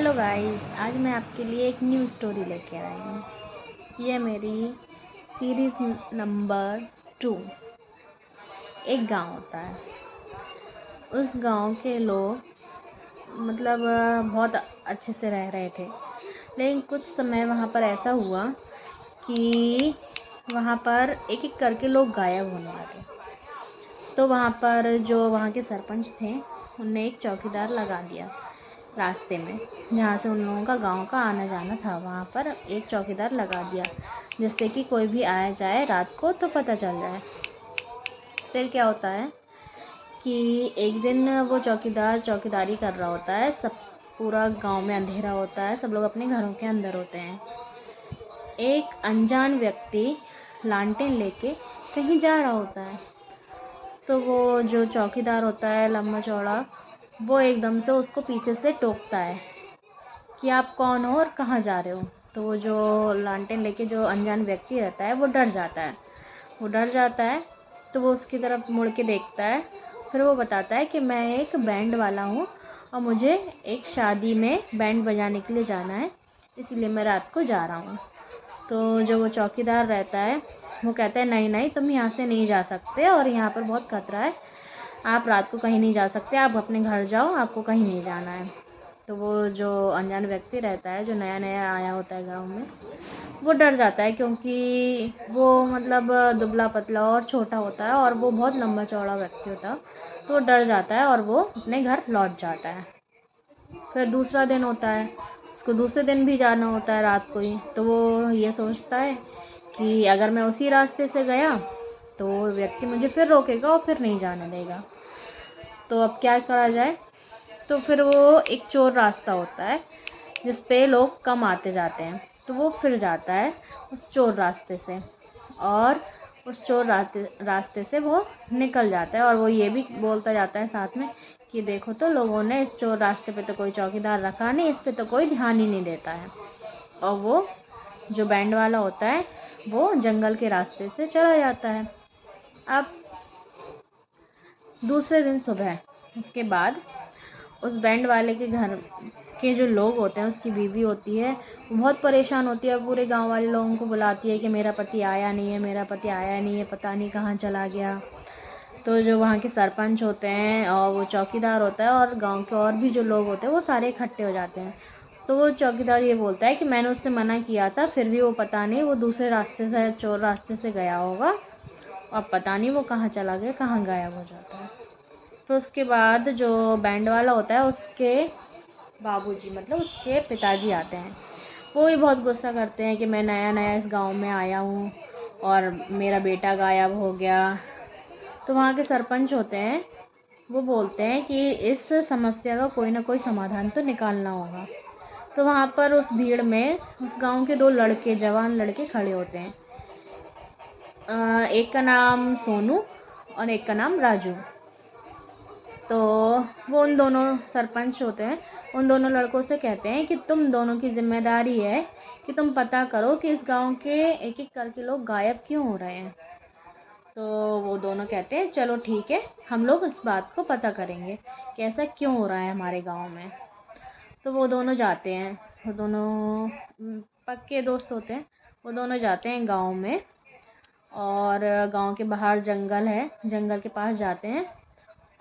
Hello guys, आज मैं आपके लिए एक न्यू स्टोरी लेके आई हूँ। ये मेरी सीरीज़ नंबर 2। एक गांव होता है। उस गांव के लोग बहुत अच्छे से रह रहे थे, लेकिन कुछ समय वहाँ पर ऐसा हुआ कि वहाँ पर एक एक करके लोग गायब होने लगे। तो वहाँ पर जो वहाँ के सरपंच थे, उनने एक चौकीदार लगा दिया रास्ते में, जहाँ से उन लोगों का गांव का आना जाना था। वहाँ पर एक चौकीदार लगा दिया, जिससे कि कोई भी आया जाए रात को तो पता चल जाए। फिर क्या होता है कि एक दिन वो चौकीदार चौकीदारी कर रहा होता है। सब पूरा गांव में अंधेरा होता है, सब लोग अपने घरों के अंदर होते हैं। एक अनजान व्यक्ति लालटेन लेके कहीं जा रहा होता है। तो वो जो चौकीदार होता है लंबा चौड़ा, वो एकदम से उसको पीछे से टोकता है कि आप कौन हो और कहाँ जा रहे हो। तो वो जो लालटेन लेके जो अनजान व्यक्ति रहता है वो डर जाता है। तो वो उसकी तरफ मुड़ के देखता है। फिर वो बताता है कि मैं एक बैंड वाला हूँ और मुझे एक शादी में बैंड बजाने के लिए जाना है, इसीलिए मैं रात को जा रहा हूँ। तो जो वो चौकीदार रहता है वो कहता है नहीं नहीं, तुम यहाँ से नहीं जा सकते और यहाँ पर बहुत खतरा है, आप रात को कहीं नहीं जा सकते, आप अपने घर जाओ, आपको कहीं नहीं जाना है। तो वो जो अनजान व्यक्ति रहता है, जो नया नया आया होता है गांव में, वो डर जाता है, क्योंकि वो दुबला पतला और छोटा होता है और वो बहुत लंबा चौड़ा व्यक्ति होता है। तो वो डर जाता है और वो अपने घर लौट जाता है। फिर दूसरा दिन होता है, उसको दूसरे दिन भी जाना होता है रात को ही। तो वो ये सोचता है कि अगर मैं उसी रास्ते से गया तो वो व्यक्ति मुझे फिर रोकेगा और फिर नहीं जाने देगा। तो अब क्या करा जाए। तो फिर वो एक चोर रास्ता होता है जिस पे लोग कम आते जाते हैं, तो वो फिर जाता है उस चोर रास्ते से, और उस चोर रास्ते से वो निकल जाता है। और वो ये भी बोलता जाता है साथ में कि देखो तो लोगों ने इस चोर रास्ते पे तो कोई चौकीदार रखा नहीं, इस पे तो कोई ध्यान ही नहीं देता है। और वो जो बैंड वाला होता है वो जंगल के रास्ते से चला जाता है। अब दूसरे दिन सुबह उसके बाद उस बैंड वाले के घर के जो लोग होते हैं, उसकी बीवी होती है, वो बहुत परेशान होती है। पूरे गांव वाले लोगों को बुलाती है कि मेरा पति आया नहीं है, पता नहीं कहाँ चला गया। तो जो वहाँ के सरपंच होते हैं और वो चौकीदार होता है और गांव के और भी जो लोग होते हैं वो सारे इकट्ठे हो जाते हैं। तो वो चौकीदार ये बोलता है कि मैंने उससे मना किया था, फिर भी वो पता नहीं, वो दूसरे रास्ते से, चोर रास्ते से गया होगा और पता नहीं वो कहाँ चला गया, कहाँ गायब हो जाता है। तो उसके बाद जो बैंड वाला होता है, उसके बाबूजी उसके पिताजी आते हैं। वो भी बहुत गुस्सा करते हैं कि मैं नया नया इस गांव में आया हूँ और मेरा बेटा गायब हो गया। तो वहाँ के सरपंच होते हैं, वो बोलते हैं कि इस समस्या का कोई ना कोई समाधान तो निकालना होगा। तो वहाँ पर उस भीड़ में उस गांव के 2 लड़के, जवान लड़के खड़े होते हैं। एक का नाम सोनू और एक का नाम राजू। तो वो उन दोनों सरपंच होते हैं, उन दोनों लड़कों से कहते हैं कि तुम दोनों की जिम्मेदारी है कि तुम पता करो कि इस गांव के एक एक करके लोग गायब क्यों हो रहे हैं। तो वो दोनों कहते हैं चलो ठीक है, हम लोग इस बात को पता करेंगे कि ऐसा क्यों हो रहा है हमारे गांव में। तो वो दोनों जाते हैं, वो दोनों पक्के दोस्त होते हैं। वो दोनों जाते हैं गांव में, और गांव के बाहर जंगल है, जंगल के पास जाते हैं।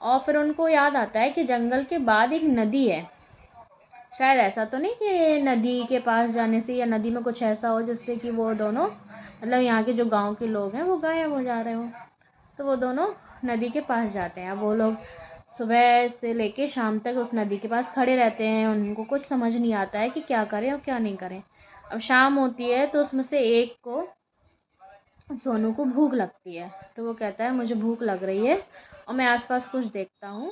और फिर उनको याद आता है कि जंगल के बाद एक नदी है। शायद ऐसा तो नहीं कि नदी के पास जाने से या नदी में कुछ ऐसा हो जिससे कि वो दोनों, यहाँ के जो गांव के लोग हैं, वो गायब हो जा रहे हो। तो वो दोनों नदी के पास जाते हैं। अब वो लोग सुबह से लेके शाम तक उस नदी के पास खड़े रहते हैं। उनको कुछ समझ नहीं आता है कि क्या करें और क्या नहीं करें। अब शाम होती है तो उसमें से एक को, सोनू को, भूख लगती है। तो वो कहता है मुझे भूख लग रही है और मैं आसपास कुछ देखता हूँ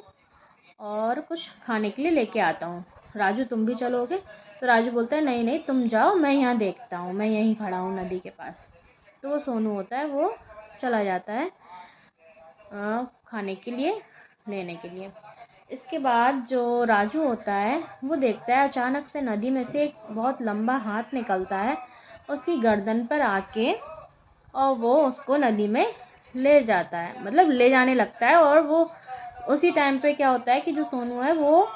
और कुछ खाने के लिए लेके आता हूँ। राजू तुम भी चलोगे? तो राजू बोलता है नहीं नहीं, तुम जाओ, मैं यहाँ देखता हूँ, मैं यहीं खड़ा हूँ नदी के पास। तो वो सोनू होता है, वो चला जाता है खाने के लिए, लेने के लिए। इसके बाद जो राजू होता है वो देखता है अचानक से नदी में से एक बहुत लंबा हाथ निकलता है उसकी गर्दन पर आके, और वो उसको नदी में ले जाता है, ले जाने लगता है। और वो उसी टाइम पे क्या होता है कि जो सोनू है वो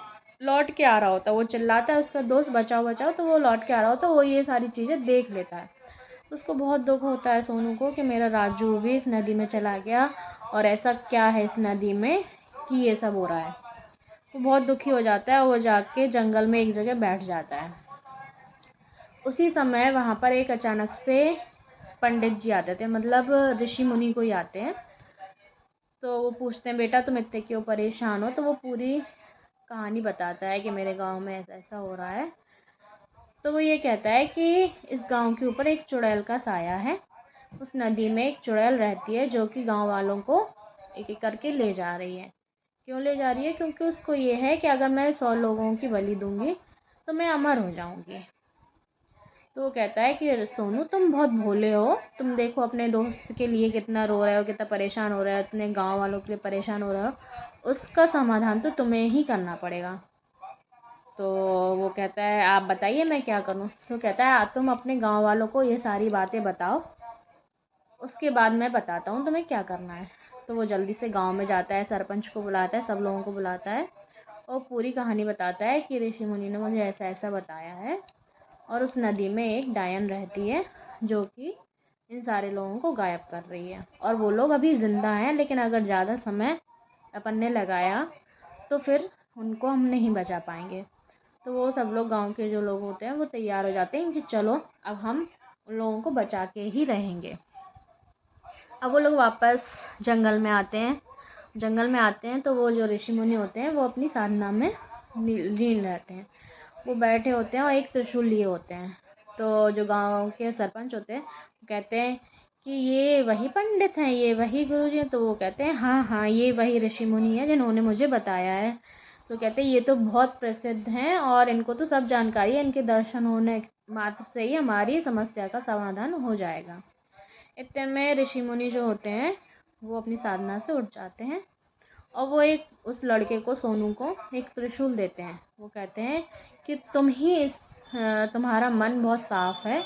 लौट के आ रहा होता है, वो चिल्लाता है उसका दोस्त बचाओ बचाओ, तो वो लौट के आ रहा होता है, वो ये सारी चीज़ें देख लेता है। तो उसको बहुत दुख होता है सोनू को कि मेरा राजू भी इस नदी में चला गया और ऐसा क्या है इस नदी में कि ये सब हो रहा है। वो बहुत दुखी हो जाता है, वो जाके जंगल में एक जगह बैठ जाता है। उसी समय वहाँ पर एक अचानक से पंडित जी आते थे, मतलब ऋषि मुनि कोई आते हैं। तो वो पूछते हैं बेटा तुम इतने क्यों परेशान हो, तो वो पूरी कहानी बताता है कि मेरे गांव में ऐसा ऐसा हो रहा है। तो वो ये कहता है कि इस गांव के ऊपर एक चुड़ैल का साया है। उस नदी में एक चुड़ैल रहती है जो कि गांव वालों को एक एक करके ले जा रही है। क्यों ले जा रही है? क्योंकि उसको ये है कि अगर मैं 100 लोगों की बलि दूंगी तो मैं अमर हो जाऊंगी। तो वो कहता है कि सोनू तुम बहुत भोले हो, तुम देखो अपने दोस्त के लिए कितना रो रहे हो, कितना परेशान हो रहे हो, इतने गांव वालों के लिए परेशान हो रहे हो, उसका समाधान तो तुम्हें ही करना पड़ेगा। तो वो कहता है आप बताइए मैं क्या करूं। तो कहता है तुम अपने गांव वालों को ये सारी बातें बताओ, उसके बाद मैं बताता हूँ तुम्हें क्या करना है। तो वो जल्दी से गांव में जाता है, सरपंच को बुलाता है, सब लोगों को बुलाता है और पूरी कहानी बताता है कि ऋषि मुनि ने मुझे ऐसा ऐसा बताया है और उस नदी में एक डायन रहती है जो कि इन सारे लोगों को गायब कर रही है और वो लोग अभी ज़िंदा हैं, लेकिन अगर ज़्यादा समय अपन ने लगाया तो फिर उनको हम नहीं बचा पाएंगे। तो वो सब लोग गांव के जो लोग होते हैं वो तैयार हो जाते हैं कि चलो अब हम उन लोगों को बचा के ही रहेंगे। अब वो लोग वापस जंगल में आते हैं। जंगल में आते हैं तो वो जो ऋषि मुनि होते हैं वो अपनी साधना में लीन रहते हैं। वो बैठे होते हैं और एक त्रिशूल लिए होते हैं। तो जो गांव के सरपंच होते हैं वो कहते हैं कि ये वही पंडित हैं, ये वही गुरुजी हैं। तो वो कहते हैं हाँ हाँ ये वही ऋषि मुनि हैं जिन्होंने मुझे बताया है। तो कहते हैं ये तो बहुत प्रसिद्ध हैं और इनको तो सब जानकारी है, इनके दर्शन होने मात्र से ही हमारी समस्या का समाधान हो जाएगा। इतने में ऋषि मुनि जो होते हैं वो अपनी साधना से उठ जाते हैं और वो एक उस लड़के को, सोनू को, एक त्रिशूल देते हैं। वो कहते हैं कि तुम ही इस तुम्हारा मन बहुत साफ है,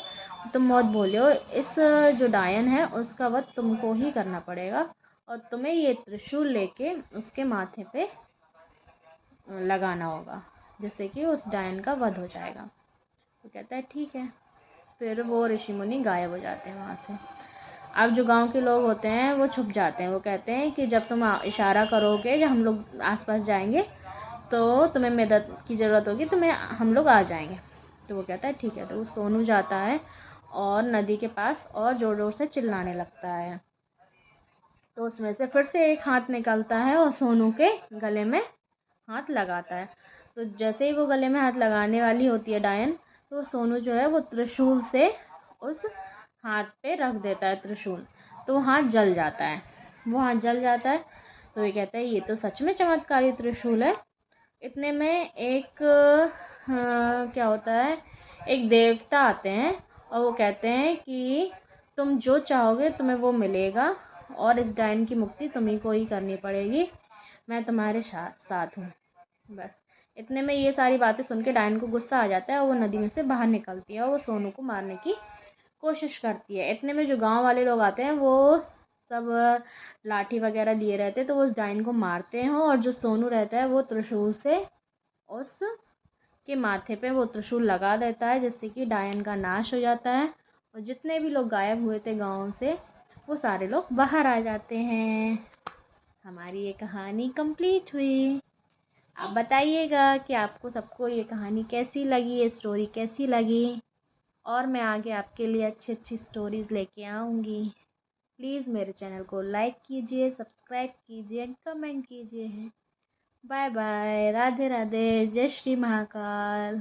तुम बहुत भोले हो, इस जो डायन है उसका वध तुमको ही करना पड़ेगा और तुम्हें ये त्रिशूल लेके उसके माथे पे लगाना होगा, जिससे कि उस डायन का वध हो जाएगा। तो कहता है ठीक है। फिर वो ऋषि मुनि गायब हो जाते हैं वहाँ से। अब जो गांव के लोग होते हैं वो छुप जाते हैं। वो कहते हैं कि जब तुम इशारा करोगे जब हम लोग आसपास जाएंगे तो तुम्हें मदद की ज़रूरत होगी, तो हम लोग आ जाएंगे। तो वो कहता है ठीक है। तो वो सोनू जाता है और नदी के पास और ज़ोर ज़ोर से चिल्लाने लगता है। तो उसमें से फिर से एक हाथ निकलता है और सोनू के गले में हाथ लगाता है। तो जैसे ही वो गले में हाथ लगाने वाली होती है डायन, तो सोनू जो है वो त्रिशूल से उस हाथ पे रख देता है त्रिशूल। तो वो हाथ जल जाता है। वो हाथ जल जाता है तो ये कहता है ये तो सच में चमत्कारी त्रिशूल है। इतने में एक क्या होता है, एक देवता आते हैं और वो कहते हैं कि तुम जो चाहोगे तुम्हें वो मिलेगा और इस डायन की मुक्ति तुम्ही को ही करनी पड़ेगी, मैं तुम्हारे साथ हूँ। बस इतने में ये सारी बातें सुन के डायन को गुस्सा आ जाता है और वो नदी में से बाहर निकलती है और वो सोनू को मारने की कोशिश करती है। इतने में जो गांव वाले लोग आते हैं वो सब लाठी वगैरह लिए रहते हैं, तो वो उस डायन को मारते हैं और जो सोनू रहता है वो त्रिशूल से उस के माथे पे वो त्रिशूल लगा देता है, जिससे कि डायन का नाश हो जाता है और जितने भी लोग गायब हुए थे गांव से वो सारे लोग बाहर आ जाते हैं। हमारी ये कहानी कंप्लीट हुई। आप बताइएगा कि आपको सबको ये कहानी कैसी लगी, ये स्टोरी कैसी लगी, और मैं आगे आपके लिए अच्छी अच्छी स्टोरीज़ लेके आऊँगी। प्लीज़ मेरे चैनल को लाइक कीजिए, सब्सक्राइब कीजिए एंड कमेंट कीजिए। बाय बाय, राधे राधे, जय श्री महाकाल।